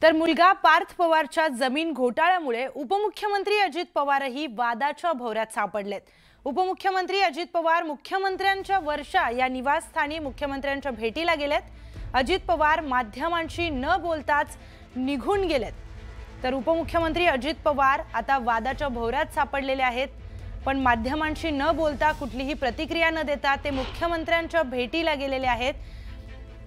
तर मुलगा पार्थ पवारच्या जमीन घोटाळ्यामुळे उपमुख्यमंत्री अजित पवारही वादाच्या भोवऱ्यात सापडलेत। उपमुख्यमंत्री अजित पवार मुख्यमंत्र्यांच्या वर्षा या निवासस्थानी मुख्यमंत्र्यांच्या भेटीला गेलेत। अजित पवार माध्यमांशी न बोलताच निघून गेलेत। तर उपमुख्यमंत्री अजित पवार आता वादाच्या भोवऱ्यात सापडलेले आहेत। पण माध्यमांशी न बोलता कुठलीही प्रतिक्रिया न देता ते मुख्यमंत्र्यांच्या भेटीला गेलेले आहेत।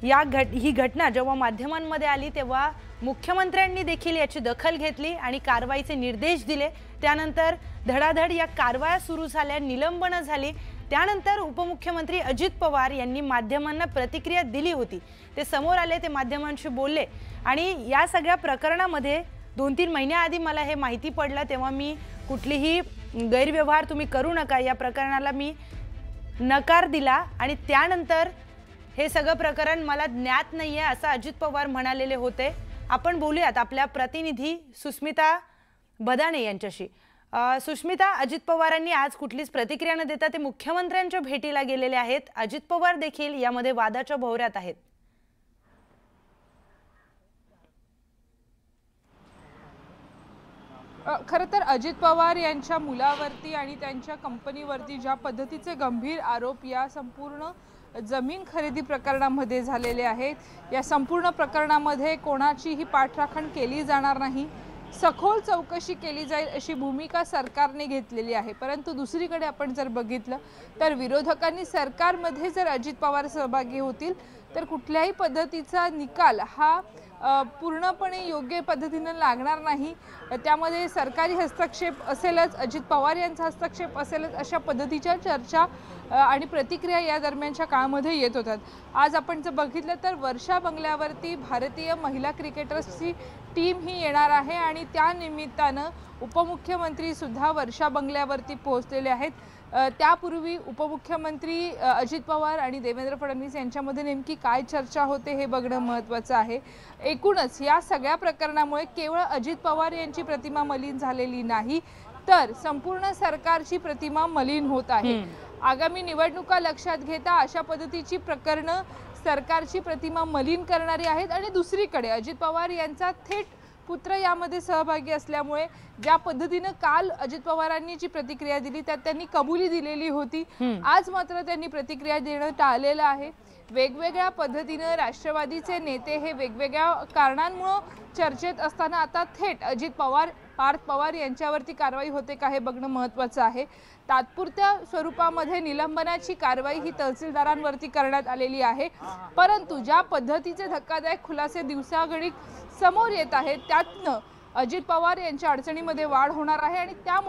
ही घटना जेव्हा माध्यमांमध्ये आली तेव्हा मुख्यमंत्र्यांनी देखील याची दखल घेतली आणि कारवाईचे निर्देश दिले। त्यानंतर धडाधड या कारवाया सुरू झाल्या, निलंबन झाली। त्यानंतर उपमुख्यमंत्री अजित पवार यांनी माध्यमांना प्रतिक्रिया दिली होती। ते समोर आले, ते माध्यमांशी बोलले आणि या सगळ्या प्रकरणामध्ये 2-3 महिन्याआधी मला हे माहिती पडलं तेव्हा मी कुठलीही गैरव्यवहार तुम्ही करू नका या प्रकरणाला मी नकार दिला आणि त्यानंतर हे सगळं प्रकरण मला ज्ञात नाहीये असं अजित पवार म्हणालेले होते। आपण बोलूयात आपल्या प्रतिनिधी सुस्मिता बदाणे यांच्याशी। सुस्मिता, अजित पवारांनी आज कुठलीच प्रतिक्रिया न देता ते मुख्यमंत्र्यांच्या भेटीला गेलेले आहेत। अजित पवार देखील यामध्ये वादाच्या भोवऱ्यात आहेत। खरं तर अजित पवार यांच्या मुलावरती आणि त्यांच्या कंपनीवरती ज्या पद्धतीचे गंभीर आरोप या संपूर्ण जमीन खरेदी प्रकरणामध्ये झालेले आहेत, या संपूर्ण प्रकरणामध्ये कोणाचीही पाठराखण केली जाणार नाही, सखोल चौकशी केली जाईल अशी भूमिका सरकारने घेतलेली आहे। परंतु दुसरीकडे आपण जर बघितलं तर विरोधकांनी सरकारमध्ये जर अजित पवार सहभागी होतील तर कुठल्याही पद्धतीचा निकाल हा पूर्णपणे योग्य पद्धतीने लागणार नाही। त्यामध्ये सरकारी हस्तक्षेप असेलच, अजित पवार यांचा हस्तक्षेप असेलच, अशा पद्धतीच्या चर्चा आणि प्रतिक्रिया या दरम्यानच्या काळामध्ये येत होतात। आज आपण जर बघितलं तर वर्षा बंगल्यावरती भारतीय महिला क्रिकेटर्सची टीम ही येणार आहे आणि त्या निमित्तानं उपमुख्यमंत्री सुद्धा वर्षा बंगल्यावरती पोहोचलेले आहेत। त्यापूर्वी उपमुख्यमंत्री अजित पवार आणि देवेंद्र फडणवीस यांच्यामध्ये नेमकी काय चर्चा होते हे बघणं महत्त्वाचं आहे। एकूणच या सगळ्या प्रकरणामुळे केवळ अजित पवार यांची प्रतिमा मलिन झालेली नाही तर संपूर्ण सरकारची प्रतिमा मलिन होत आहे। आगामी निवडणुका लक्षात घेता अशा पद्धतीची प्रकरणं सरकारची प्रतिमा मलिन करणारी आहेत आणि दुसरीकडे अजित पवार यांचा थेट पुत्र यामध्ये सहभागी असल्यामुळे ज्या पद्धतीने काल अजित पवारांनी जी प्रतिक्रिया दिली त्यात त्यांनी कबुली दिलेली होती, आज मात्र त्यांनी प्रतिक्रिया देणं टाळलेलं आहे। वेगवेगळ्या पद्धतीने राष्ट्रवादीचे नेते हे वेगवेगळ्या कारणांमुळे चर्चेत असताना आता थेट अजित पवार पार्थ पवार यांच्यावरती कारवाई होते का हे बघणं महत्त्वाचं आहे। तात्पुरत्या स्वरूपामध्ये निलंबनाची कारवाई ही तहसीलदारांवरती करण्यात आलेली आहे, परंतु ज्या पद्धतीचे धक्कादायक खुलासे दिवसागणिक समोर येत आहेत त्यातनं अजित पवार यांच्या अडचणीमध्ये वाढ होणार आहे आणि त्यामुळे